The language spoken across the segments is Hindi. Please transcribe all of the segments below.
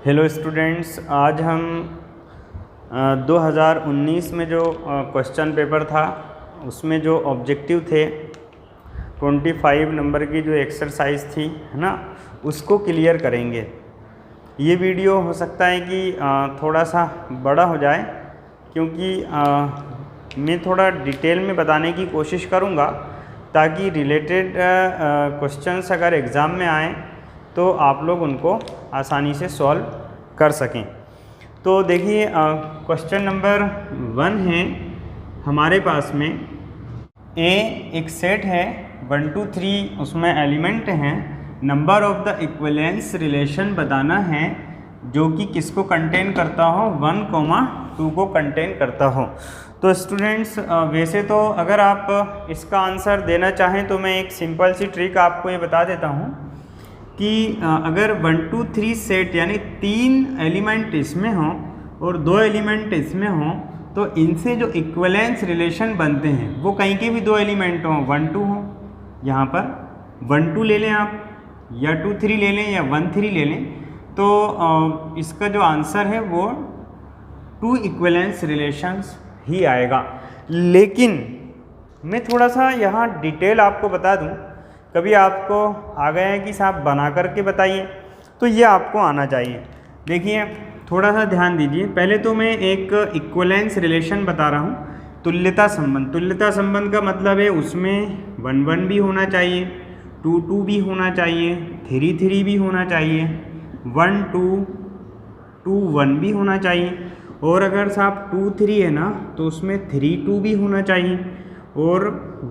हेलो स्टूडेंट्स, आज हम 2019 में जो क्वेश्चन पेपर था उसमें जो ऑब्जेक्टिव थे 25 नंबर की जो एक्सरसाइज थी, है ना, उसको क्लियर करेंगे। ये वीडियो हो सकता है कि थोड़ा सा बड़ा हो जाए, क्योंकि मैं थोड़ा डिटेल में बताने की कोशिश करूँगा ताकि रिलेटेड क्वेश्चंस अगर एग्ज़ाम में आएँ तो आप लोग उनको आसानी से सॉल्व कर सकें। तो देखिए, क्वेश्चन नंबर 1 है हमारे पास में। एक सेट है 1 2 3, उसमें एलिमेंट हैं। Number of the equivalence relation बताना है जो कि किसको कंटेन करता हो, 1, 2 को कंटेन करता हो। तो स्टूडेंट्स, वैसे तो अगर आप इसका आंसर देना चाहें तो मैं एक सिंपल सी ट्रिक आपको ये बता देता हूँ कि अगर 1 2 3 सेट यानी 3 एलिमेंट इसमें हों और 2 एलिमेंट इसमें हों, तो इनसे जो इक्विवेलेंस रिलेशन बनते हैं वो कहीं के भी 2 एलिमेंट हों, 1 2 हों। यहाँ पर 1 2 ले लें आप, या 2 3 ले लें, या 1 3 ले लें, तो इसका जो आंसर है वो 2 इक्विवेलेंस रिलेशंस ही आएगा। लेकिन मैं थोड़ा सा यहाँ डिटेल आपको बता दूँ। कभी आपको आ गया है कि साहब बना करके बताइए, तो ये आपको आना चाहिए। देखिए, थोड़ा सा ध्यान दीजिए। पहले तो मैं एक इक्विवेलेंस रिलेशन बता रहा हूँ, तुल्यता संबंध। तुल्यता संबंध का मतलब है उसमें 1 1 भी होना चाहिए, 2 2 भी होना चाहिए, 3 3 भी होना चाहिए, 1 2 2 1 भी होना चाहिए, और अगर साहब 2 3 है ना तो उसमें 3 2 भी होना चाहिए, और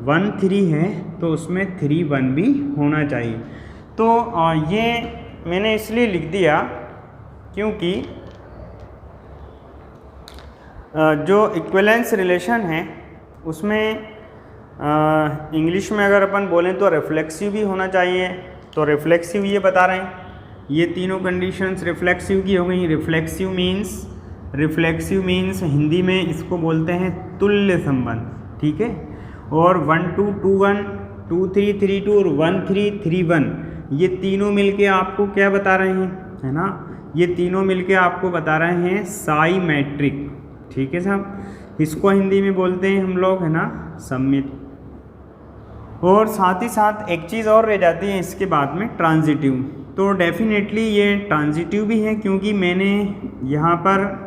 1 3 है तो उसमें 3 1 भी होना चाहिए। तो ये मैंने इसलिए लिख दिया क्योंकि जो इक्विवेलेंस रिलेशन है उसमें इंग्लिश में अगर अपन बोलें तो रिफ्लेक्सिव भी होना चाहिए। तो रिफ्लेक्सिव ये बता रहे हैं, ये तीनों कंडीशंस रिफ्लेक्सिव की हो गई। रिफ्लेक्सिव मीन्स हिंदी में इसको बोलते हैं तुल्य संबंध, ठीक है। और 1 2 2 1, 2 3 3 2 और 1 3 3 1, ये तीनों मिलके आपको क्या बता रहे हैं, है ना, ये तीनों मिलके आपको बता रहे हैं साइमेट्रिक, ठीक है साहब। इसको हिंदी में बोलते हैं हम लोग, है ना, सममित। और साथ ही साथ एक चीज़ और रह जाती है इसके बाद में, ट्रांजिटिव। तो डेफिनेटली ये ट्रांजिटिव भी है, क्योंकि मैंने यहाँ पर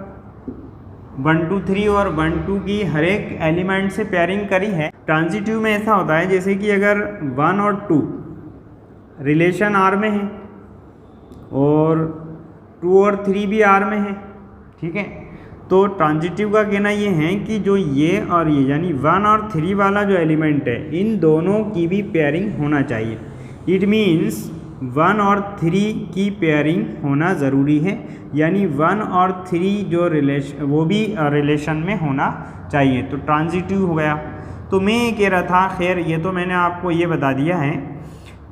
1 2 3 और 1 2 की हर एक एलिमेंट से पेयरिंग करी है। ट्रांजिटिव में ऐसा होता है जैसे कि अगर 1 और 2 रिलेशन आर में है और 2 और 3 भी आर में है, ठीक है। तो ट्रांजिटिव का कहना ये है कि जो ये और ये यानी 1 और 3 वाला जो एलिमेंट है, इन दोनों की भी पेयरिंग होना चाहिए। इट मीन्स 1 और 3 की पेयरिंग होना ज़रूरी है, यानी 1 और 3 जो रिलेशन वो भी रिलेशन में होना चाहिए। तो ट्रांजिटिव हो गया। तो मैं ये कह रहा था, खैर ये तो मैंने आपको ये बता दिया है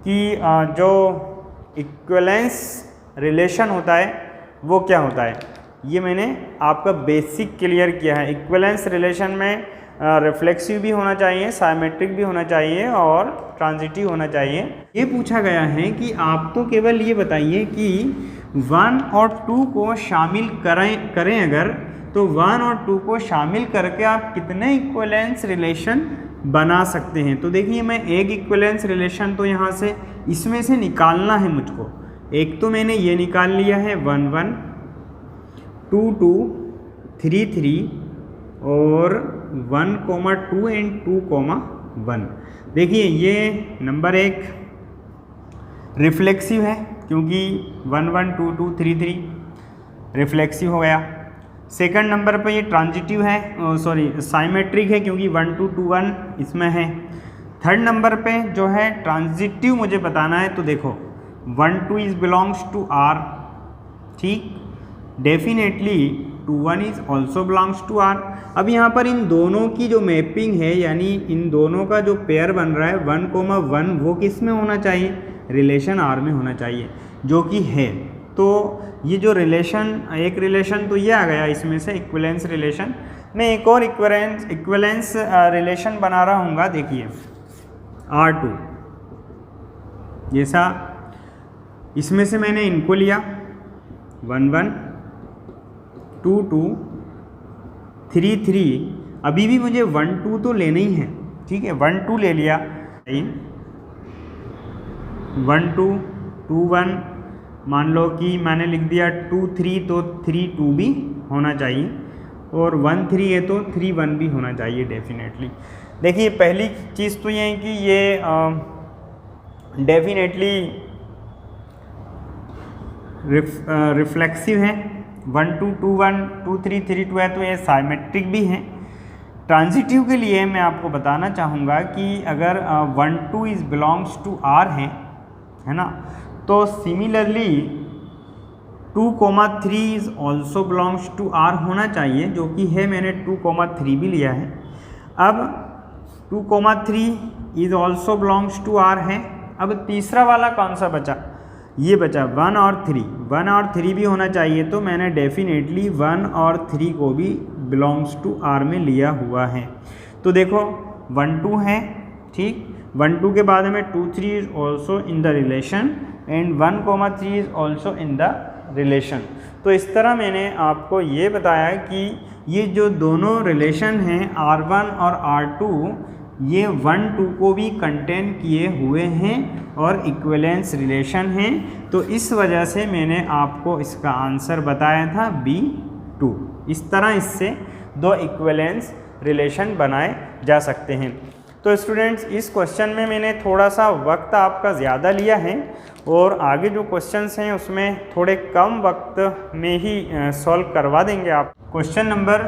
कि जो इक्विवेलेंस रिलेशन होता है वो क्या होता है, ये मैंने आपका बेसिक क्लियर किया है। इक्विवेलेंस रिलेशन में रिफ्लेक्सिव भी होना चाहिए, साइमेट्रिक भी होना चाहिए और ट्रांजिटिव होना चाहिए। ये पूछा गया है कि आप तो केवल ये बताइए कि 1 और 2 को शामिल करें अगर, तो 1 और 2 को शामिल करके आप कितने इक्विवेलेंस रिलेशन बना सकते हैं। तो देखिए, मैं एक इक्विवेलेंस रिलेशन तो यहाँ से इसमें से निकालना है मुझको। एक तो मैंने ये निकाल लिया है 1 1, 2 2, 3 3 और 1 2 एंड 2 1। देखिए, ये नंबर 1 रिफ्लेक्सिव है क्योंकि 1 1 2 2 3 3 रिफ्लेक्सिव हो गया। सेकंड नंबर पे ये ट्रांजिटिव है, साइमेट्रिक है क्योंकि 1 2 2 1 इसमें है। थर्ड नंबर पे जो है ट्रांजिटिव मुझे बताना है, तो देखो 1 2 इज बिलोंग्स टू आर, ठीक, definitely 2 1 is also belongs to R. अब यहाँ पर इन दोनों की जो मैपिंग है, यानी इन दोनों का जो पेयर बन रहा है 1 1, वो किस में होना चाहिए, रिलेशन आर में होना चाहिए, जो कि है। तो ये जो रिलेशन, एक रिलेशन तो ये आ गया इसमें से, इक्विवेलेंस रिलेशन। मैं एक और इक्विवेलेंस रिलेशन बना रहा हूँ, देखिए R2 जैसा। इसमें से मैंने इनको लिया 1 1 2 2 3 3, अभी भी मुझे 1 2 तो लेना ही है, ठीक है। 1 2 ले लिया, 1 2 2 1, मान लो कि मैंने लिख दिया 2 3, तो 3 2 भी होना चाहिए, और 1 3 है तो 3 1 भी होना चाहिए डेफिनेटली। देखिए पहली चीज़ तो ये है कि ये डेफिनेटली रिफ्लेक्सिव है, 1 2 2 1 2 3 3 2 है, तो ये साइमेट्रिक भी है। ट्रांजिटिव के लिए मैं आपको बताना चाहूँगा कि अगर 1 2 इज बिलोंग्स टू R है ना, तो similarly 2 3 is also belongs to R होना चाहिए, जो कि है, मैंने 2 3 भी लिया है। अब 2 3 is also belongs to R है। अब तीसरा वाला कौन सा बचा, ये बचा 1 और 3, 1 और 3 भी होना चाहिए, तो मैंने डेफिनेटली 1 और 3 को भी बिलोंग्स टू R में लिया हुआ है। तो देखो 1 2 है, ठीक, 1 2 के बाद में 2 3 is also in the relation and 1 3 is also in the relation. तो इस तरह मैंने आपको ये बताया कि ये जो दोनों रिलेशन हैं R1 और R2, ये 1 2 को भी कंटेन किए हुए हैं और इक्विवेलेंस रिलेशन हैं। तो इस वजह से मैंने आपको इसका आंसर बताया था B2। इस तरह इससे दो इक्विवेलेंस रिलेशन बनाए जा सकते हैं। तो स्टूडेंट्स इस क्वेश्चन में मैंने थोड़ा सा वक्त आपका ज़्यादा लिया है, और आगे जो क्वेश्चंस हैं उसमें थोड़े कम वक्त में ही सॉल्व करवा देंगे आप। क्वेश्चन नंबर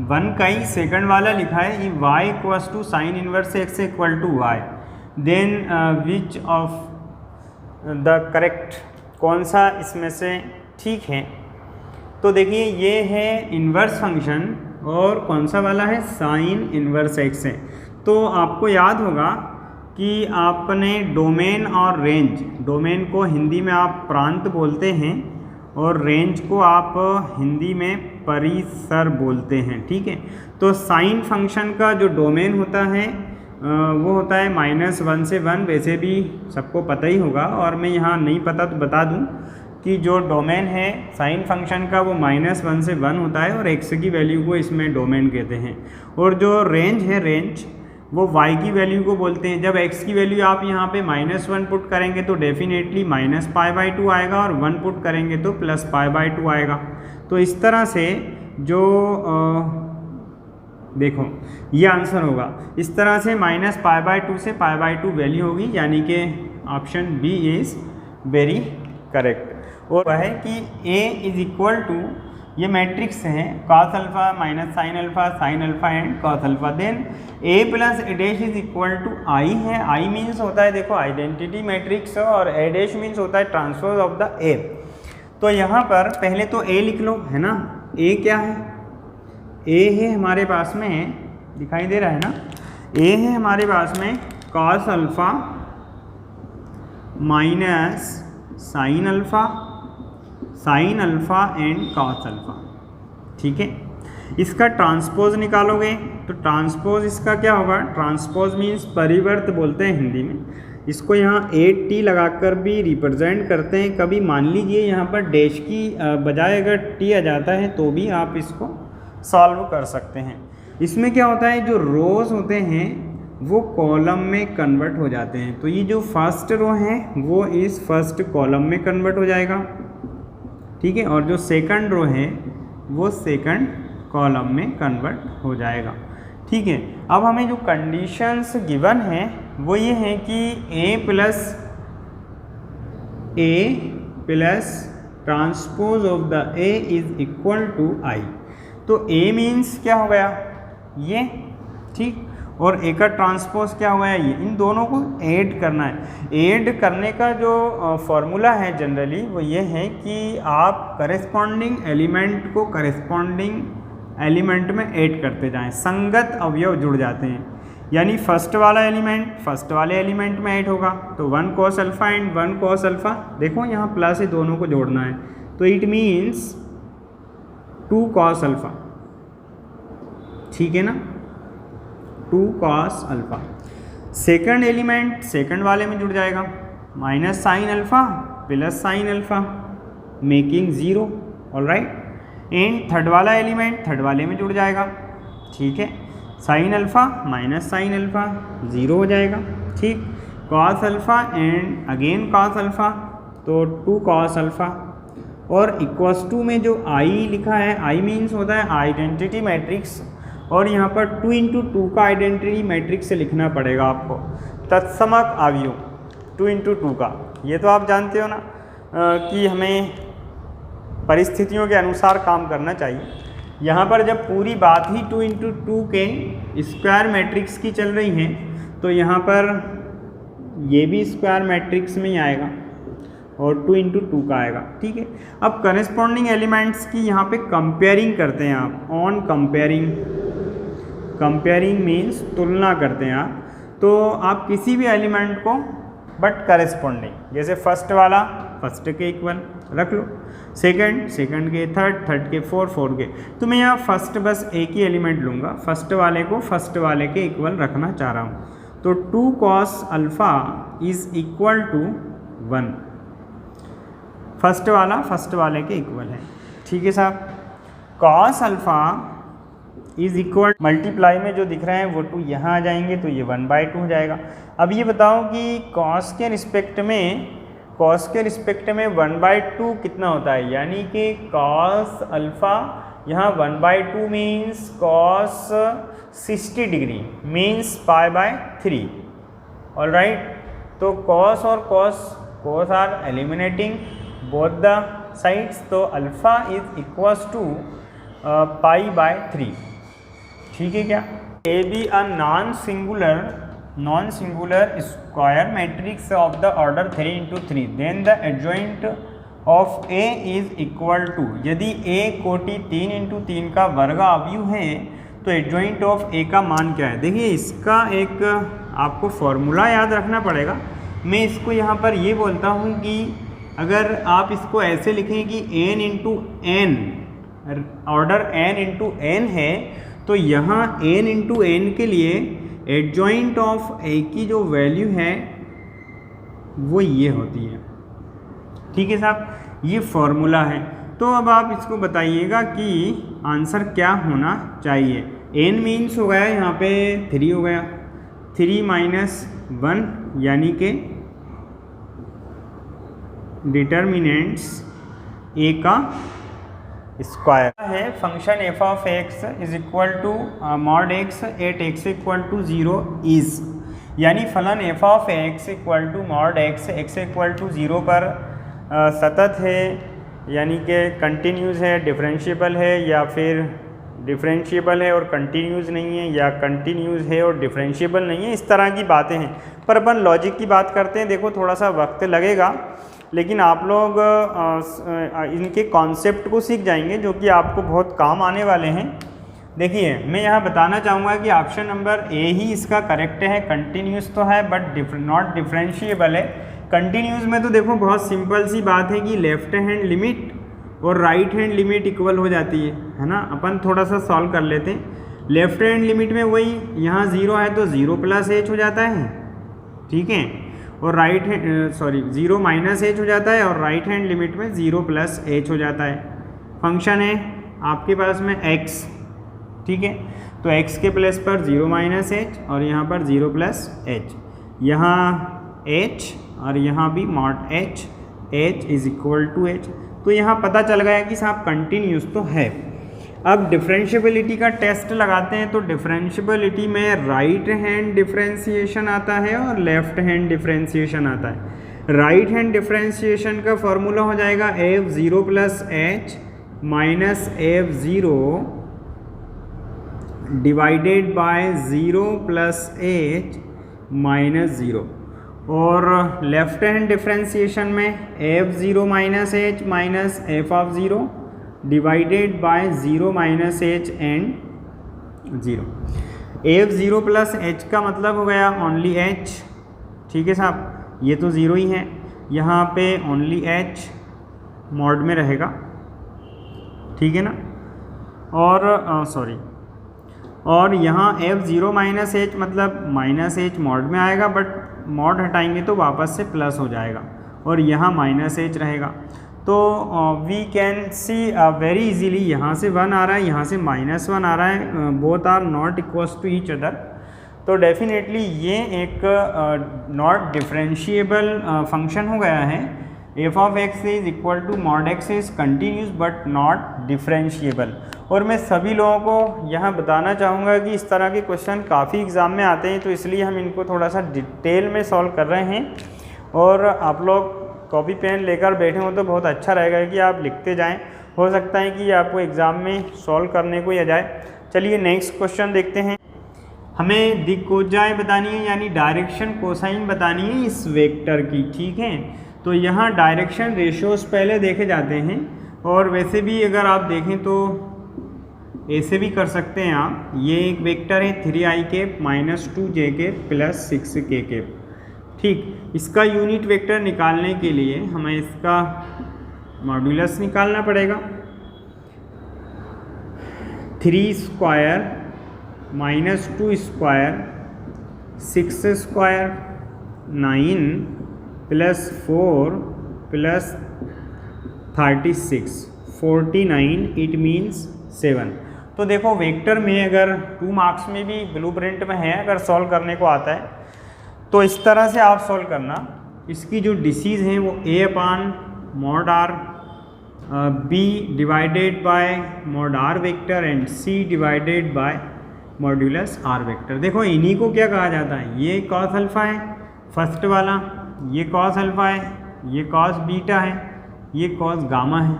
1 का ही सेकंड वाला लिखा है, ये y equals to sine inverse x equal to y, then which of the correct, कौन सा इसमें से ठीक है। तो देखिए ये है इन्वर्स फंक्शन, और कौन सा वाला है, साइन इन्वर्स x है। तो आपको याद होगा कि आपने डोमेन और रेंज, डोमेन को हिंदी में आप प्रांत बोलते हैं और रेंज को आप हिंदी में परिसर बोलते हैं, ठीक है। तो साइन फंक्शन का जो डोमेन होता है वो होता है -1 से 1, वैसे भी सबको पता ही होगा, और मैं यहाँ नहीं पता तो बता दूँ कि जो डोमेन है साइन फंक्शन का वो -1 से 1 होता है, और x की वैल्यू को इसमें डोमेन कहते हैं। और जो रेंज है, रेंज वो y की वैल्यू को बोलते हैं। जब x की वैल्यू आप यहाँ पे -1 पुट करेंगे तो डेफिनेटली -π/2 आएगा, और 1 पुट करेंगे तो +π/2 आएगा। तो इस तरह से जो देखो ये आंसर होगा, इस तरह से -π/2 से π/2 वैल्यू होगी, यानी कि option B is very correct. और वह है कि a इज इक्वल टू, ये मैट्रिक्स है, cos alpha minus sine alpha and cos alpha, then a plus a dash is equal to i है। i मीन्स होता है, देखो आइडेंटिटी मैट्रिक्स, और a डैश मीन्स होता है ट्रांसपोज ऑफ द a। तो यहाँ पर पहले तो a लिख लो, है ना। a क्या है, a है हमारे पास में, दिखाई दे रहा है ना, a है हमारे पास में cos alpha minus sine alpha and cos alpha, ठीक है। इसका ट्रांसपोज निकालोगे तो ट्रांसपोज इसका क्या होगा, ट्रांसपोज मीन्स परिवर्त बोलते हैं हिंदी में। इसको यहाँ 8t लगाकर भी रिप्रेजेंट करते हैं। कभी मान लीजिए यहाँ पर डैश की बजाय अगर t आ जाता है तो भी आप इसको सॉल्व कर सकते हैं। इसमें क्या होता है, जो रोज होते हैं वो कॉलम में कन्वर्ट हो जाते हैं। तो ये जो फर्स्ट रो है वो इस फर्स्ट कॉलम में कन्वर्ट हो जाएगा, ठीक है, और जो सेकंड रो है वो सेकंड कॉलम में कन्वर्ट हो जाएगा, ठीक है। अब हमें जो कंडीशंस गिवन है वो ये है कि a plus transpose of the a is equal to i। तो a मीन्स क्या हो गया, ये, ठीक, और a का ट्रांसपोज क्या हुआ है, ये। इन दोनों को ऐड करना है। ऐड करने का जो फॉर्मूला है जनरली वो ये है कि आप करेस्पॉन्डिंग एलिमेंट को करेस्पॉन्डिंग एलिमेंट में ऐड करते जाएं, संगत अवयव जुड़ जाते हैं। यानी फर्स्ट वाला एलिमेंट फर्स्ट वाले एलिमेंट में ऐड होगा, तो 1 cos alpha and 1 cos alpha, देखो यहाँ प्लस है, दोनों को जोड़ना है, तो इट मीन्स 2 cos अल्फा, ठीक है ना, 2 cos alpha. Second element second वाले में जुड़ जाएगा, minus sine alpha plus sine alpha, making 0, alright. And third वाला एलिमेंट थर्ड वाले में जुड़ जाएगा, ठीक है। Sine alpha minus sine alpha 0 हो जाएगा, ठीक। Cos alpha and again cos alpha, तो 2 कॉस अल्फ़ा, और इक्वल्स टू में जो आई लिखा है, आई मीन्स होता है आइडेंटिटी मैट्रिक्स, और यहाँ पर 2 इंटू 2 का आइडेंटिटी मैट्रिक्स से लिखना पड़ेगा आपको। तत्समक अवयव 2 इंटू 2 का, ये तो आप जानते हो ना कि हमें परिस्थितियों के अनुसार काम करना चाहिए। यहाँ पर जब पूरी बात ही 2 इंटू 2 के स्क्वायर मैट्रिक्स की चल रही है, तो यहाँ पर ये भी स्क्वायर मैट्रिक्स में ही आएगा और 2 इंटू 2 का आएगा, ठीक है। अब करेस्पॉन्डिंग एलिमेंट्स की यहाँ पे कंपेयरिंग करते हैं आप, ऑन कंपेयरिंग, कंपेयरिंग मीन्स तुलना करते हैं आप। तो आप किसी भी एलिमेंट को बट करेस्पॉन्डिंग, जैसे फर्स्ट वाला फर्स्ट के इक्वल रख लो, सेकंड सेकंड के, थर्ड के, फोर्थ के। तो मैं यहाँ फर्स्ट बस एक ही एलिमेंट लूँगा, फर्स्ट वाले को फर्स्ट वाले के इक्वल रखना चाह रहा हूँ। तो 2 cos alpha is equal to 1, first वाला फर्स्ट वाले के इक्वल है, ठीक है साहब। Cos alpha is equal, multiply में जो दिख रहे हैं वो 2 यहाँ आ जाएंगे, तो ये 1/2 हो जाएगा। अब ये बताओ कि कॉस के रिस्पेक्ट में 1/2 कितना होता है, यानी कि कॉस अल्फ़ा यहाँ 1/2 means cos 60 degree means π/3, alright. तो कॉस और cos are eliminating both the sides, तो अल्फ़ा इज इक्वल्स टू π/3, ठीक है क्या। A B a non singular square matrix of the order 3 into 3, then the adjoint of A is equal to, यदि ए कोटि 3 इंटू 3 का वर्ग अवयव है तो एडजॉइंट ऑफ ए का मान क्या है। देखिए इसका एक आपको फॉर्मूला याद रखना पड़ेगा। मैं इसको यहाँ पर ये बोलता हूँ कि अगर आप इसको ऐसे लिखें कि n into n, order n into n है, तो यहाँ n इंटू एन के लिए एडजॉइंट ऑफ ए की जो वैल्यू है वो ये होती है, ठीक है साहब, ये फॉर्मूला है। तो अब आप इसको बताइएगा कि आंसर क्या होना चाहिए। n मीन्स हो गया यहाँ पे 3 हो गया, 3 माइनस 1 यानी कि डिटर्मिनेंट्स a का स्क्वायर है। Function f of x is equal to mod x at x equal to 0 is, यानी फलन f of x equal to mod x equal to 0 पर सतत है, यानी कि कंटिन्यूस है, डिफरेंशिएबल है, या फिर डिफरेंशिएबल है और कंटिन्यूस नहीं है, या कंटिन्यूस है और डिफरेंशिएबल नहीं है, इस तरह की बातें हैं। पर अपन लॉजिक की बात करते हैं। देखो थोड़ा सा वक्त लगेगा, लेकिन आप लोग इनके कॉन्सेप्ट को सीख जाएंगे जो कि आपको बहुत काम आने वाले हैं। देखिए मैं यहाँ बताना चाहूँगा कि ऑप्शन नंबर ए ही इसका करेक्ट है। कंटिन्यूस तो है बट नॉट डिफरेंशिएबल है। कंटिन्यूस में तो देखो बहुत सिंपल सी बात है कि लेफ्ट हैंड लिमिट और राइट हैंड लिमिट इक्वल हो जाती है ना। अपन थोड़ा सा सॉल्व कर लेते हैं। लेफ्ट हैंड लिमिट में वही यहाँ 0 है तो 0 प्लस एच हो जाता है, ठीक है, और राइट हैंड 0 माइनस एच हो जाता है, और राइट हैंड लिमिट में 0 प्लस एच हो जाता है। फंक्शन है आपके पास में x, ठीक है, तो x के प्लेस पर 0 माइनस एच और यहाँ पर 0 प्लस एच, यहाँ h और यहाँ भी mod h, h is equal to h। तो यहाँ पता चल गया कि साहब कंटिन्यूस तो है। अब डिफरेंशिएबिलिटी का टेस्ट लगाते हैं। तो डिफरेंशिएबिलिटी में राइट हैंड डिफरेंशिएशन आता है और लेफ्ट हैंड डिफरेंशिएशन आता है। राइट हैंड डिफरेंशिएशन का फॉर्मूला हो जाएगा f0 plus H minus f0 divided by 0 plus H minus 0, और लेफ्ट हैंड डिफरेंशिएशन में f0 minus H minus f of 0 divided by 0 minus H and 0। f0 plus H का मतलब हो गया ओनली h, ठीक है साहब, ये तो 0 ही है, यहाँ पे ओनली h मॉड में रहेगा, ठीक है ना, और यहाँ f0 माइनस एच मतलब माइनस एच मॉड में आएगा, बट मॉड हटाएंगे तो वापस से प्लस हो जाएगा और यहाँ माइनस एच रहेगा। तो we can see very easily, यहाँ से 1 आ रहा है, यहाँ से -1 आ रहा है, both are not equals to each other. तो डेफिनेटली ये एक नॉट डिफरेंशिएबल फंक्शन हो गया है। F of x is equal to mod x is continuous but not differentiable. और मैं सभी लोगों को यहाँ बताना चाहूँगा कि इस तरह के क्वेश्चन काफ़ी एग्ज़ाम में आते हैं, तो इसलिए हम इनको थोड़ा सा डिटेल में सॉल्व कर रहे हैं। और आप लोग कॉपी पेन लेकर बैठे हो तो बहुत अच्छा रहेगा कि आप लिखते जाएं, हो सकता है कि आपको एग्ज़ाम में सॉल्व करने को ही आ जाए। चलिए नेक्स्ट क्वेश्चन देखते हैं। हमें दिक्कोजाई बतानी है, यानी डायरेक्शन कोसाइन बतानी है इस वेक्टर की, ठीक है। तो यहाँ डायरेक्शन रेशियोज पहले देखे जाते हैं, और वैसे भी अगर आप देखें तो ऐसे भी कर सकते हैं आप। ये एक वेक्टर है 3i cap -2j cap plus 6k cap, ठीक। इसका यूनिट वेक्टर निकालने के लिए हमें इसका मॉड्यूलस निकालना पड़ेगा। 3 square -2 square 6 square 9 plus 4 plus 36 49, it means 7। तो देखो वेक्टर में अगर 2 मार्क्स में भी ब्लूप्रिंट में है, अगर सॉल्व करने को आता है तो इस तरह से आप सॉल्व करना। इसकी जो डिसीज हैं वो a upon mod r b divided by mod r vector and c divided by modulus r vector. देखो इन्हीं को क्या कहा जाता है, ये कॉस अल्फ़ा है फर्स्ट वाला, ये कॉस अल्फ़ा है, ये कॉस बीटा है, ये कॉस गामा है,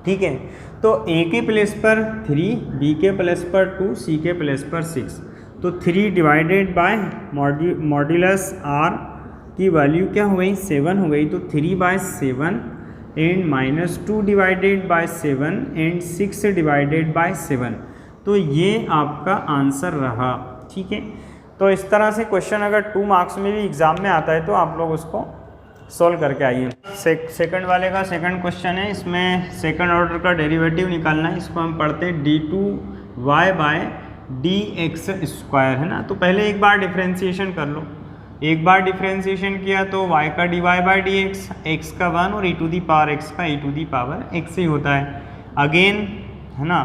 ठीक है। तो a के प्लेस पर 3, b के प्लेस पर 2, c के प्लेस पर 6। तो 3 डिवाइडेड बाय मॉड्यूलस r की वैल्यू क्या हो गई, 7 हो गई। तो 3/7 and -2 divided by 7 and 6 divided by 7। तो ये आपका आंसर रहा, ठीक है। तो इस तरह से क्वेश्चन अगर 2 मार्क्स में भी एग्ज़ाम में आता है तो आप लोग उसको सॉल्व करके आइए। सेकंड वाले का सेकंड क्वेश्चन है, इसमें सेकंड ऑर्डर का डेरिवेटिव निकालना है। इसको हम पढ़ते हैं d2y बाय dx स्क्वायर, है ना। तो पहले एक बार डिफ्रेंशिएशन कर लो। एक बार डिफ्रेंशिएशन किया तो y का dy बाई dx, x का 1 और e to the power x का e to the power x ही होता है। अगेन, है ना,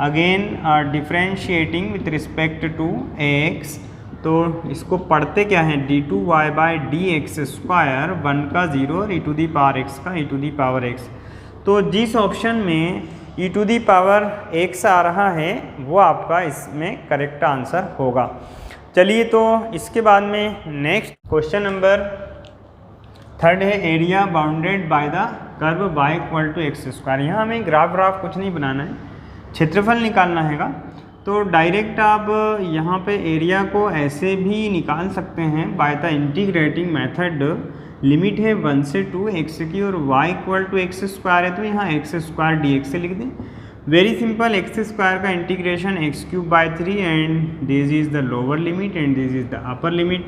again differentiating with respect to x, तो इसको पढ़ते क्या है, d2y बाई dx स्क्वायर 1 का 0 और e to the power x का e to the power x। तो जिस ऑप्शन में e to the power x आ रहा है वो आपका इसमें करेक्ट आंसर होगा। चलिए तो इसके बाद में नेक्स्ट क्वेश्चन नंबर 3 है, area bounded by the curve y equal to x square. यहाँ हमें ग्राफ कुछ नहीं बनाना है, क्षेत्रफल निकालना हैगा। तो डायरेक्ट आप यहाँ पे एरिया को ऐसे भी निकाल सकते हैं by the integrating method. Limit है 1 से 2 x की और y equal to x square है, तो यहाँ एक्स स्क्वायर डी एक्स से लिख दें। वेरी सिंपल, एक्स स्क्वायर का integration x³ and this is the lower limit and this is the upper limit.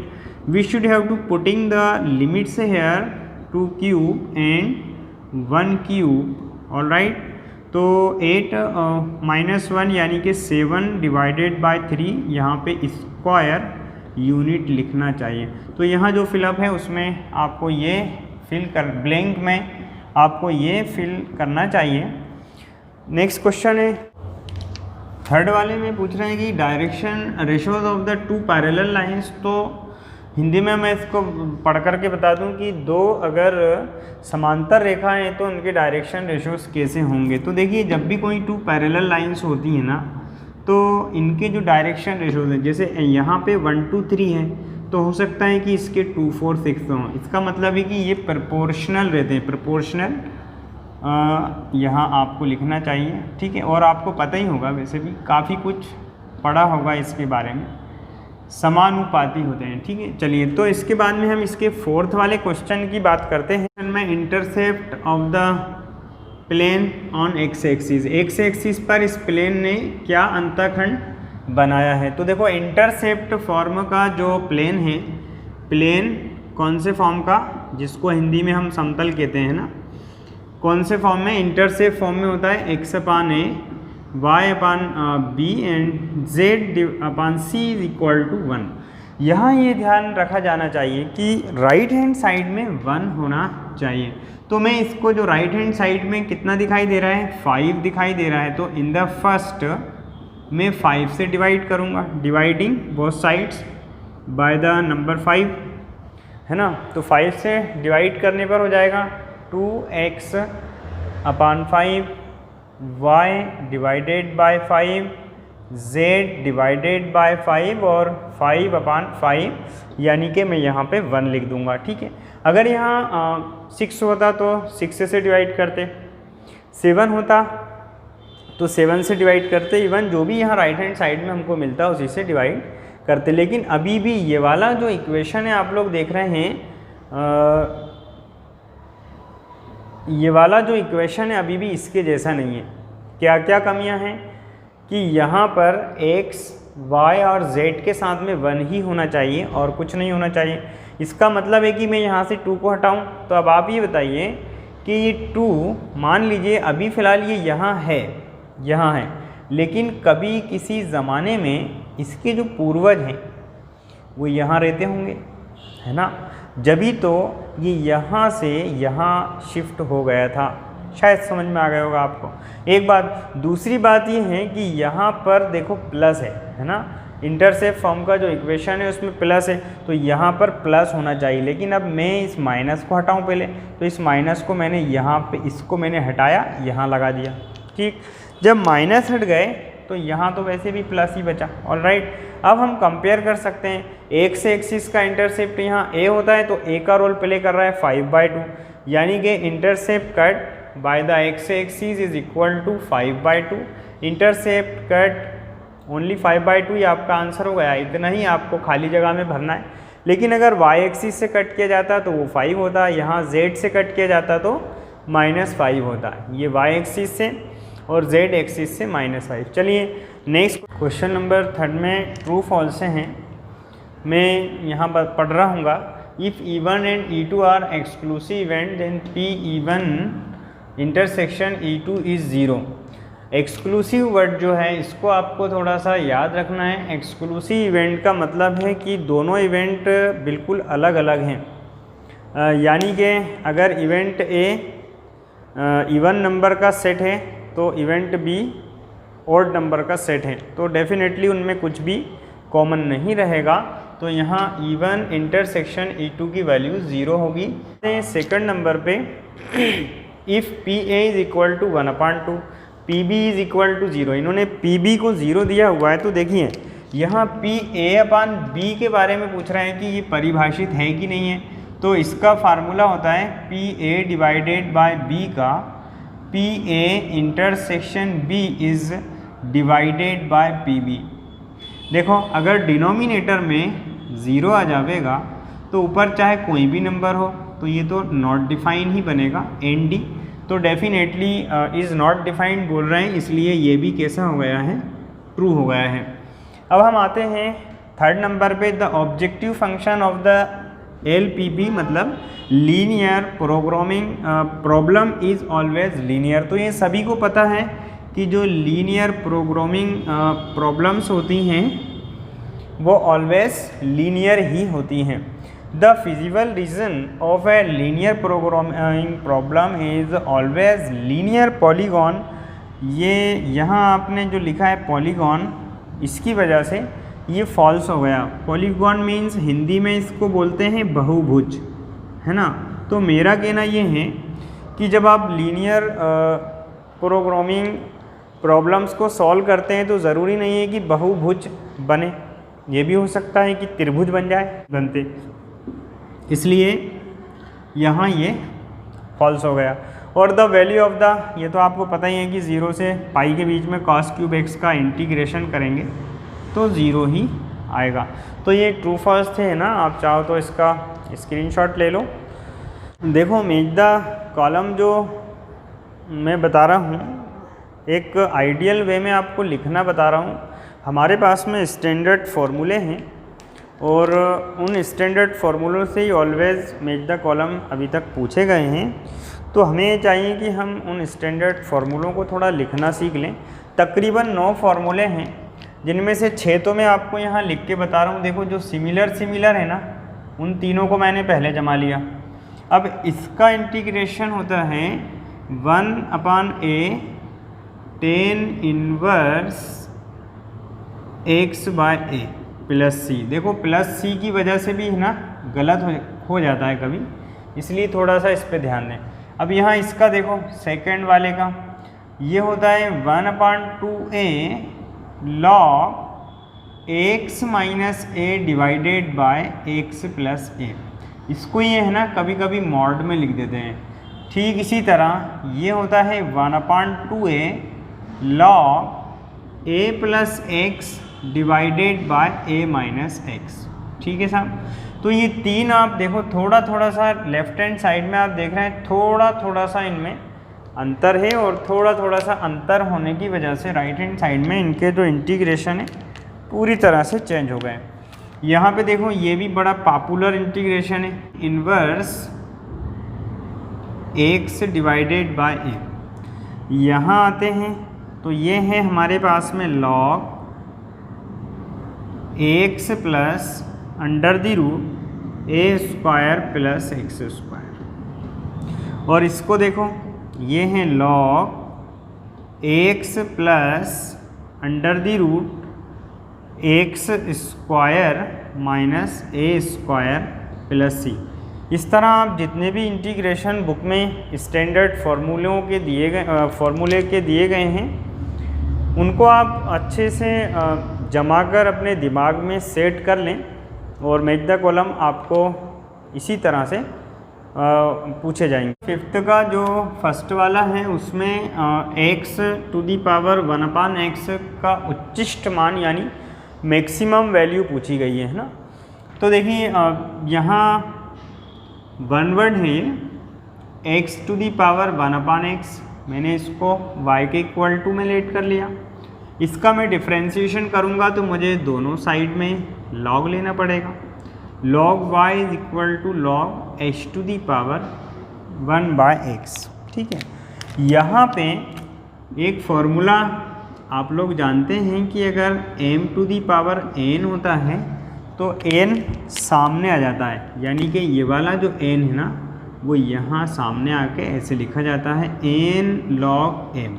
We should have to putting the limits here 2 cube and 1 cube, all right. तो 8 -1 यानी कि 7 डिवाइडेड बाय 3, यहाँ पे स्क्वायर यूनिट लिखना चाहिए। तो यहाँ जो फिलअप है उसमें आपको ये ब्लैंक में आपको ये फिल करना चाहिए। नेक्स्ट क्वेश्चन है, थर्ड वाले में पूछ रहे हैं कि direction ratios of the 2 parallel lines. तो हिंदी में मैं इसको पढ़ करके बता दूं कि 2 अगर समांतर रेखा हैं तो उनके डायरेक्शन रेशियोज कैसे होंगे। तो देखिए जब भी कोई 2 पैरेलल लाइंस होती हैं ना, तो इनके जो डायरेक्शन रेशियोज हैं, जैसे यहाँ पे 1 2 3 है, तो हो सकता है कि इसके 2 4 6 हों। इसका मतलब है कि ये प्रोपोर्शनल रहते हैं, प्रोपोर्शनल यहाँ आपको लिखना चाहिए, ठीक है। और आपको पता ही होगा, वैसे भी काफ़ी कुछ पढ़ा होगा इसके बारे में, समानुपाती होते हैं, ठीक है। चलिए तो इसके बाद में हम इसके 4th वाले क्वेश्चन की बात करते हैं। मैं intercept of the plane on x axis, x axis पर इस प्लेन ने क्या अंतःखंड बनाया है। तो देखो इंटरसेप्ट फॉर्म का जो प्लेन है, प्लेन कौन से फॉर्म का, जिसको हिंदी में हम समतल कहते हैं ना, कौन से फॉर्म में, इंटरसेप्ट फॉर्म में होता है x upon a, y upon b and z upon c is equal to 1। यहाँ ये ध्यान रखा जाना चाहिए कि राइट हैंड साइड में 1 होना चाहिए। तो मैं इसको जो राइट हैंड साइड में कितना दिखाई दे रहा है, 5 दिखाई दे रहा है, तो इन द फर्स्ट मैं 5 से डिवाइड करूँगा, dividing both sides by the number 5, है ना। तो 5 से डिवाइड करने पर हो जाएगा 2x upon 5, y divided by 5, z divided by 5 और 5 अपॉन 5, यानी कि मैं यहाँ पे 1 लिख दूँगा, ठीक है। अगर यहाँ 6 होता तो 6 से डिवाइड करते, 7 होता तो 7 से डिवाइड करते, इवन जो भी यहाँ राइट हैंड साइड में हमको मिलता है उसी से डिवाइड करते। लेकिन अभी भी ये वाला जो इक्वेशन है आप लोग देख रहे हैं, ये वाला जो इक्वेशन है अभी भी इसके जैसा नहीं है। क्या क्या कमियां हैं कि यहाँ पर x, y और z के साथ में 1 ही होना चाहिए और कुछ नहीं होना चाहिए। इसका मतलब है कि मैं यहाँ से 2 को हटाऊँ, तो अब आप ये बताइए कि ये 2 मान लीजिए अभी फ़िलहाल ये यहाँ है, लेकिन कभी किसी ज़माने में इसके जो पूर्वज हैं वो यहाँ रहते होंगे, है ना, जभी तो ये यहाँ से यहाँ शिफ्ट हो गया था। शायद समझ में आ गया होगा आपको। एक बात, दूसरी बात ये है कि यहाँ पर देखो प्लस है ना, इंटरसेप्ट फॉर्म का जो इक्वेशन है उसमें प्लस है, तो यहाँ पर प्लस होना चाहिए। लेकिन अब मैं इस माइनस को हटाऊँ पहले, तो इस माइनस को मैंने यहाँ पे, इसको मैंने हटाया, यहाँ लगा दिया, ठीक। जब माइनस हट गए तो यहाँ तो वैसे भी प्लस ही बचा, ऑलराइट। अब हम कंपेयर कर सकते हैं, x एक्सिस का इंटरसेप्ट यहाँ a होता है, तो a का रोल प्ले कर रहा है 5/2, यानी कि intercept cut by the x axis is equal to 5/2। Intercept cut only 5/2 ही आपका आंसर हो गया। इतना ही आपको खाली जगह में भरना है। लेकिन अगर y एक्सिस से कट किया जाता तो वो 5 होता, यहाँ z से कट किया जाता तो -5 होता है। ये y एक्सिस से और z एक्सिस से -5। चलिए नेक्स्ट क्वेश्चन नंबर 3 में ट्रू फॉल्स हैं, मैं यहाँ पर पढ़ रहा हूँ। If E1 and E2 are exclusive event then P1 intersection E2 is 0। Exclusive word जो है इसको आपको थोड़ा सा याद रखना है। एक्सक्लूसिव इवेंट का मतलब है कि दोनों इवेंट बिल्कुल अलग अलग हैं, यानी कि अगर इवेंट A इवन नंबर का सेट है तो इवेंट बी ऑड नंबर का सेट है, तो डेफिनेटली उनमें कुछ भी कॉमन नहीं रहेगा। तो यहाँ E1 इंटरसेक्शन E2 की वैल्यू 0 होगी। सेकंड नंबर पे if PA is equal to 1/2, PB is equal to 0, इन्होंने PB को 0 दिया हुआ है। तो देखिए यहाँ PA/B के बारे में पूछ रहे हैं कि ये परिभाषित है कि नहीं है। तो इसका फार्मूला होता है PA डिवाइडेड बाय B का PA intersection B is divided by PB। देखो अगर डिनोमिनेटर में 0 आ जाएगा तो ऊपर चाहे कोई भी नंबर हो तो ये तो नॉट डिफाइन ही बनेगा, ND। तो डेफिनेटली इज़ नॉट डिफाइंड बोल रहे हैं, इसलिए ये भी कैसा हो गया है, ट्रू हो गया है। अब हम आते हैं थर्ड नंबर पे, the objective function of the LPP मतलब linear programming problem is always linear. तो ये सभी को पता है कि जो लीनियर प्रोग्रामिंग प्रॉब्लम्स होती हैं वो ऑलवेज लीनियर ही होती हैं। The feasible region of a linear programming problem is always linear polygon. ये यहाँ आपने जो लिखा है पॉलीगॉन, इसकी वजह से ये फॉल्स हो गया। पॉलीगॉन मीन्स हिंदी में इसको बोलते हैं बहुभुज, है ना। तो मेरा कहना ये है कि जब आप लीनियर प्रोग्रामिंग प्रॉब्लम्स को सॉल्व करते हैं तो ज़रूरी नहीं है कि बहुभुज बने, ये भी हो सकता है कि त्रिभुज बन जाए, बनते, इसलिए यहाँ ये फॉल्स हो गया। और द वैल्यू ऑफ द, ये तो आपको पता ही है कि 0 से पाई के बीच में cos³ x का इंटीग्रेशन करेंगे तो 0 ही आएगा। तो ये ट्रू फॉल्स थे ना, आप चाहो तो इसका स्क्रीनशॉट ले लो। देखो मेक द कॉलम जो मैं बता रहा हूँ एक आइडियल वे में आपको लिखना बता रहा हूँ। हमारे पास में स्टैंडर्ड फार्मूले हैं और उन स्टैंडर्ड फार्मूलों से ही ऑलवेज मेक द कॉलम अभी तक पूछे गए हैं। तो हमें चाहिए कि हम उन स्टैंडर्ड फार्मूलों को थोड़ा लिखना सीख लें। तकरीबन 9 फार्मूले हैं जिनमें से 6 तो मैं आपको यहाँ लिख के बता रहा हूँ। देखो जो सिमिलर है ना, उन तीनों को मैंने पहले जमा लिया। अब इसका इंटीग्रेशन होता है 1/a tan inverse x/a plus c। देखो प्लस c की वजह से भी है ना गलत हो जाता है कभी, इसलिए थोड़ा सा इस पे ध्यान दें। अब यहाँ इसका देखो सेकंड वाले का ये होता है 1/2a log x minus a divided by x plus a। इसको ये है ना कभी कभी मॉड में लिख देते हैं। ठीक इसी तरह ये होता है 1/2a log a plus x divided bye a minus x। ठीक है साहब। तो ये तीन आप देखो थोड़ा सा लेफ्ट हैंड साइड में आप देख रहे हैं थोड़ा सा इनमें अंतर है, और थोड़ा सा अंतर होने की वजह से राइट हैंड साइड में इनके जो इंटीग्रेशन है पूरी तरह से चेंज हो गए। यहाँ पे देखो ये भी बड़ा पॉपुलर इंटीग्रेशन है, inverse x divided bye a। यहाँ आते हैं तो ये है हमारे पास में log x plus under the root a square plus x square, और इसको देखो ये है log x plus under the root x square minus a square plus c। इस तरह आप जितने भी इंटीग्रेशन बुक में स्टैंडर्ड फार्मूले के दिए गए हैं उनको आप अच्छे से जमा कर अपने दिमाग में सेट कर लें, और मैच द कॉलम आपको इसी तरह से पूछे जाएंगे। फिफ्थ का जो फर्स्ट वाला है उसमें x to the power 1/x का उच्चिष्ट मान यानी मैक्सिमम वैल्यू पूछी गई है ना। तो देखिए यहाँ वन वर्ड है x to the power 1/x, मैंने इसको y के इक्वल टू में लेट कर लिया। इसका मैं डिफ्रेंशिएशन करूँगा तो मुझे दोनों साइड में log लेना पड़ेगा। log y is equal to log h to the power 1/x। ठीक है, यहाँ पे एक फॉर्मूला आप लोग जानते हैं कि अगर m to the power n होता है तो n सामने आ जाता है, यानी कि ये वाला जो n है ना वो यहाँ सामने आके ऐसे लिखा जाता है n log m।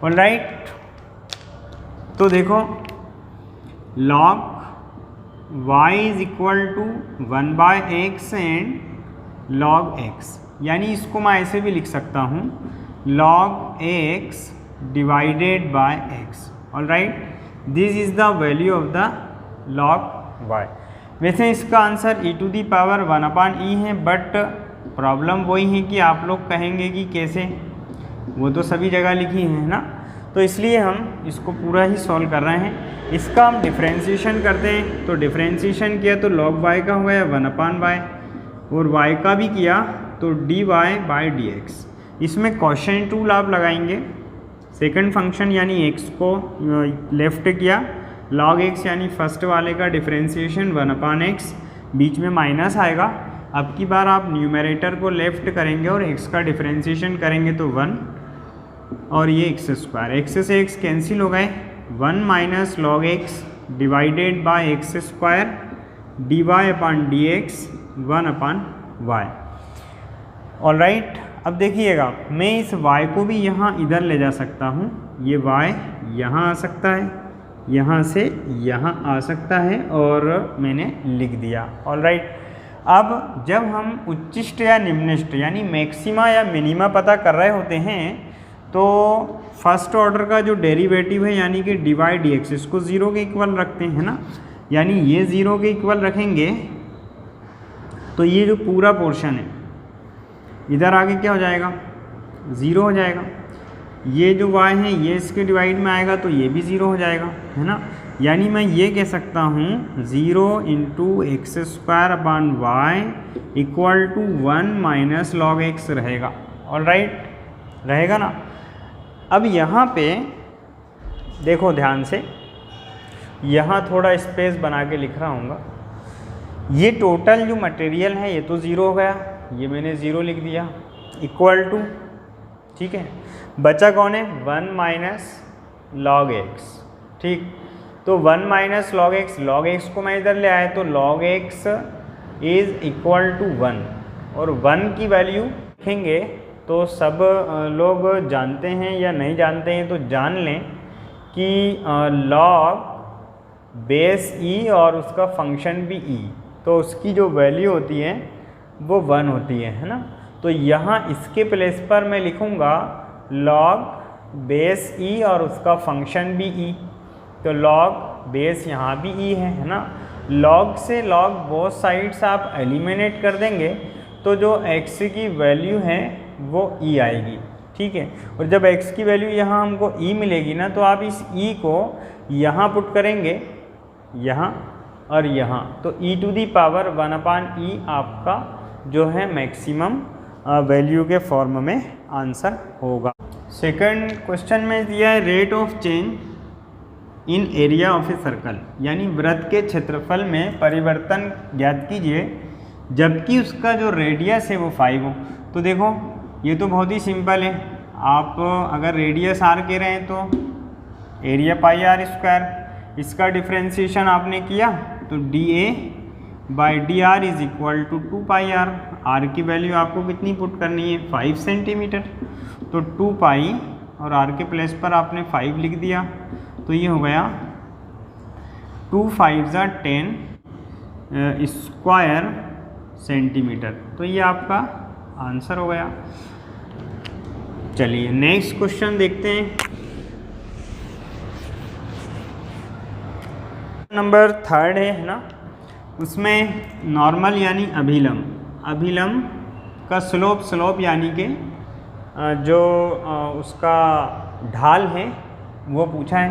ऑलराइट, तो देखो log y is equal to 1/x and log x, यानी इसको मैं ऐसे भी लिख सकता हूँ log x divided by x। Alright, this is the value of the log y। वैसे इसका answer e to the power 1/e है, बट प्रॉब्लम वही है कि आप लोग कहेंगे कि कैसे, वो तो सभी जगह लिखी है ना, तो इसलिए हम इसको पूरा ही सॉल्व कर रहे हैं। इसका हम डिफ्रेंशिएशन करते हैं, तो डिफ्रेंशिएशन किया तो log y का हो गया 1/y, और y का भी किया तो dy बाई dx। इसमें क्वेश्चन टूल आप लगाएंगे, सेकंड फंक्शन यानी x को लेफ्ट किया, log x यानी फर्स्ट वाले का डिफ्रेंशिएशन 1/x, बीच में माइनस आएगा। अब की बार आप न्यूमरेटर को लेफ्ट करेंगे और x का डिफ्रेंशिएशन करेंगे तो 1, और ये x स्क्वायर, x से x कैंसिल हो गए, 1 minus log x divided by x square dy upon dx 1/y। Alright, अब देखिएगा मैं इस y को भी यहाँ इधर ले जा सकता हूँ, ये y यहाँ आ सकता है, यहाँ से यहाँ आ सकता है, और मैंने लिख दिया। ऑलराइट, अब जब हम उच्चिष्ट या निम्निष्ट यानी मैक्सिमा या मिनिमा पता कर रहे होते हैं तो फर्स्ट ऑर्डर का जो डेरिवेटिव है यानी कि dy dx इसको 0 के इक्वल रखते हैं ना, यानी ये 0 के इक्वल रखेंगे तो ये जो पूरा पोर्शन है इधर आगे क्या हो जाएगा, 0 हो जाएगा। ये जो y है ये इसके डिवाइड में आएगा तो ये भी 0 हो जाएगा, है ना। यानी मैं ये कह सकता हूँ 0 into x square upon y equal to 1 minus log x रहेगा। ऑलराइट, रहेगा ना। अब यहाँ पे देखो ध्यान से, यहाँ थोड़ा स्पेस बना के लिख रहा हूँ। ये टोटल जो मटेरियल है ये तो 0 हो गया, ये मैंने 0 लिख दिया, इक्वल टू, ठीक है, बचा कौन है 1 माइनस log x। ठीक, तो 1 minus log x, log x को मैं इधर ले आया तो log x is equal to 1, और 1 की वैल्यू लिखेंगे तो सब लोग जानते हैं या नहीं जानते हैं तो जान लें कि लॉग बेस ई और उसका फंक्शन भी ई, तो उसकी जो वैल्यू होती है वो 1 होती है ना। तो यहाँ इसके प्लेस पर मैं लिखूँगा लॉग बेस ई और उसका फंक्शन भी ई, तो लॉग बेस यहाँ भी ई है ना। लॉग से लॉग बोथ साइड्स आप एलिमिनेट कर देंगे तो जो x की वैल्यू है वो e आएगी, ठीक है। और जब x की वैल्यू यहाँ हमको e मिलेगी ना, तो आप इस e को यहाँ पुट करेंगे, यहाँ और यहाँ, तो e to the power 1/e आपका जो है मैक्सिमम वैल्यू के फॉर्म में आंसर होगा। सेकंड क्वेश्चन में दिया है rate of change in area of a circle, यानी वृत्त के क्षेत्रफल में परिवर्तन ज्ञात कीजिए जबकि उसका जो रेडियस है वो 5 हो। तो देखो ये तो बहुत ही सिंपल है, आप अगर रेडियस आर कह रहे हैं तो एरिया पाई आर स्क्वायर, इसका डिफ्रेंशिएशन आपने किया तो d a by d r is equal to 2 pi r. R की वैल्यू आपको कितनी पुट करनी है 5 सेंटीमीटर, तो 2 पाई और आर के प्लेस पर आपने 5 लिख दिया, तो ये हो गया 2 5 10 स्क्वायर सेंटीमीटर, तो ये आपका आंसर हो गया। चलिए नेक्स्ट क्वेश्चन देखते हैं। नंबर 3 है ना, उसमें नॉर्मल यानी अभिलंब, अभिलंब का स्लोप यानी कि जो उसका ढाल है वो पूछा है,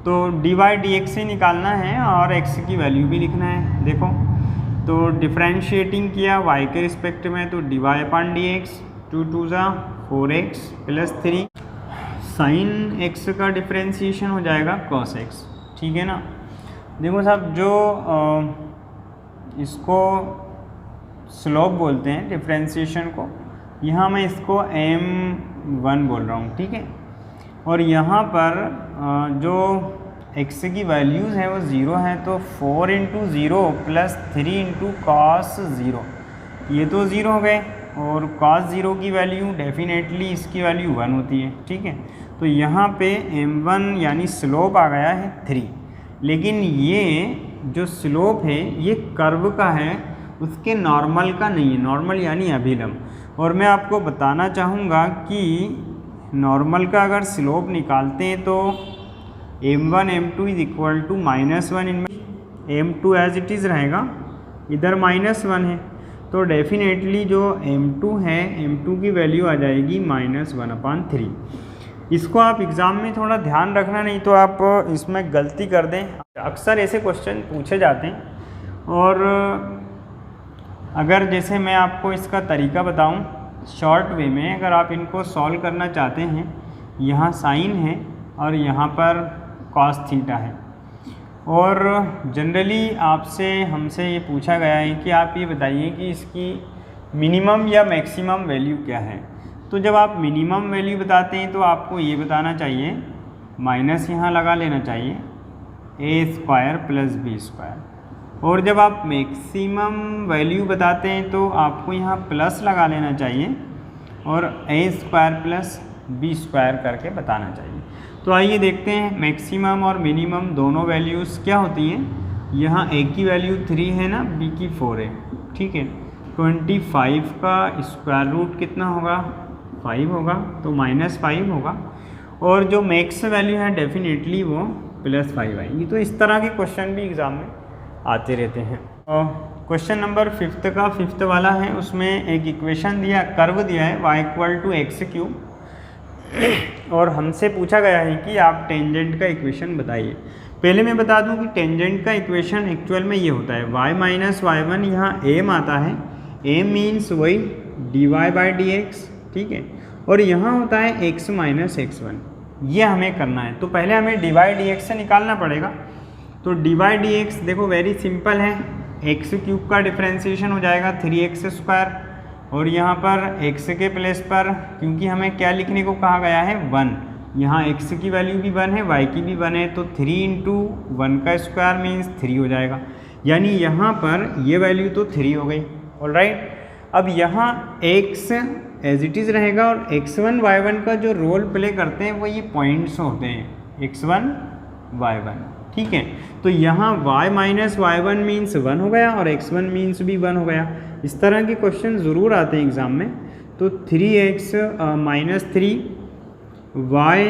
तो dy dx से निकालना है और x की वैल्यू भी लिखना है। देखो तो डिफ्रेंशिएटिंग किया y के रिस्पेक्ट में, तो dy upon dx 2 2 4x plus 3, sine x का डिफ्रेंशिएशन हो जाएगा cos x, ठीक है ना। देखो साहब जो इसको स्लोप बोलते हैं डिफ्रेंशिएशन को, यहाँ मैं इसको m1 बोल रहा हूँ, ठीक है। और यहाँ पर जो x की वैल्यूज़ है वो 0 है, तो 4 × 0 प्लस 3 × cos 0, ये तो 0 हो गए, और cos 0 की वैल्यू डेफिनेटली इसकी वैल्यू 1 होती है, ठीक है। तो यहाँ पे m1 यानी स्लोप आ गया है 3, लेकिन ये जो स्लोप है ये कर्व का है, उसके नॉर्मल का नहीं है, नॉर्मल यानी अभिलंब। और मैं आपको बताना चाहूँगा कि नॉर्मल का अगर स्लोप निकालते हैं तो m1 m2 is equal to -1 इनमें m2 एज इट इज़ रहेगा, इधर -1 है, तो डेफिनेटली जो m2 है m2 की वैल्यू आ जाएगी -1/3। इसको आप एग्ज़ाम में थोड़ा ध्यान रखना, नहीं तो आप इसमें गलती कर दें। अक्सर ऐसे क्वेश्चन पूछे जाते हैं, और अगर जैसे मैं आपको इसका तरीका बताऊं शॉर्ट वे में, अगर आप इनको सॉल्व करना चाहते हैं, यहाँ साइन है और यहाँ पर कॉस थीटा है, और जनरली आपसे हमसे ये पूछा गया है कि आप ये बताइए कि इसकी मिनिमम या मैक्सिमम वैल्यू क्या है। तो जब आप मिनिमम वैल्यू बताते हैं तो आपको ये बताना चाहिए, माइनस यहाँ लगा लेना चाहिए a² + b², और जब आप मैक्सिमम वैल्यू बताते हैं तो आपको यहाँ प्लस लगा लेना चाहिए और a² + b² करके बताना चाहिए। तो आइए देखते हैं मैक्सिमम और मिनिमम दोनों वैल्यूज़ क्या होती हैं। यहाँ a की वैल्यू 3 है ना, b की 4 है, ठीक है। 25 का स्क्वायर रूट कितना होगा 5 होगा, तो -5 होगा, और जो मैक्स वैल्यू है डेफिनेटली वो +5 आएगी। तो इस तरह के क्वेश्चन भी एग्ज़ाम में आते रहते हैं। और क्वेश्चन नंबर 5th वाला है, उसमें एक इक्वेशन दिया, कर्व दिया है y = x³, और हमसे पूछा गया है कि आप टेंजेंट का इक्वेशन बताइए। पहले मैं बता दूं कि टेंजेंट का इक्वेशन एक्चुअल में ये होता है y - y1, यहाँ m आता है, m मीन्स वही dy/dx, ठीक है, और यहाँ होता है x - x1, ये हमें करना है। तो पहले हमें dy/dx से निकालना पड़ेगा। तो dy/dx देखो वेरी सिंपल है, x³ का डिफ्रेंशिएशन हो जाएगा 3x², और यहाँ पर x के प्लेस पर क्योंकि हमें क्या लिखने को कहा गया है 1, यहाँ x की वैल्यू भी 1 है, y की भी 1 है, तो 3 इंटू 1 का स्क्वायर मीन्स 3 हो जाएगा। यानी यहाँ पर ये वैल्यू तो 3 हो गई। ऑलराइट, अब यहाँ x एज इट इज़ रहेगा और x1 y1 का जो रोल प्ले करते हैं वो ये पॉइंट्स होते हैं x1 y1, ठीक है। तो यहाँ y माइनस y1 मीन्स 1 हो गया और x1 मीन्स भी 1 हो गया। इस तरह के क्वेश्चन ज़रूर आते हैं एग्ज़ाम में। तो 3x minus 3 y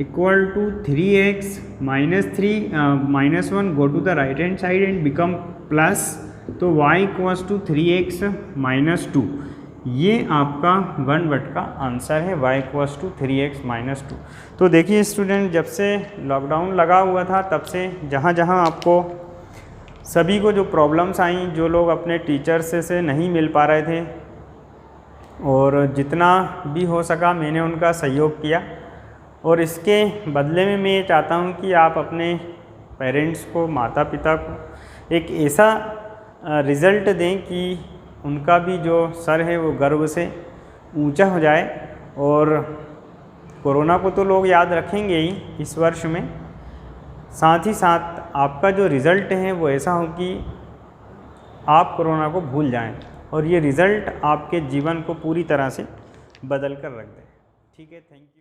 equal to 3x minus 3 minus 1 go to the right hand side and become plus, तो y equals to 3x minus 2। ये आपका 1 वर्ड का आंसर है, y equals to 3x minus 2। तो देखिए स्टूडेंट, जब से लॉकडाउन लगा हुआ था तब से जहाँ जहाँ आपको सभी को जो प्रॉब्लम्स आई, जो लोग अपने टीचर्स से नहीं मिल पा रहे थे, और जितना भी हो सका मैंने उनका सहयोग किया। और इसके बदले में मैं ये चाहता हूँ कि आप अपने पेरेंट्स को, माता पिता को एक ऐसा रिज़ल्ट दें कि उनका भी जो सर है वो गर्व से ऊंचा हो जाए। और कोरोना को तो लोग याद रखेंगे ही इस वर्ष में, साथ ही साथ आपका जो रिज़ल्ट है वो ऐसा हो कि आप कोरोना को भूल जाएं और ये रिज़ल्ट आपके जीवन को पूरी तरह से बदल कर रख दे। ठीक है, थैंक यू।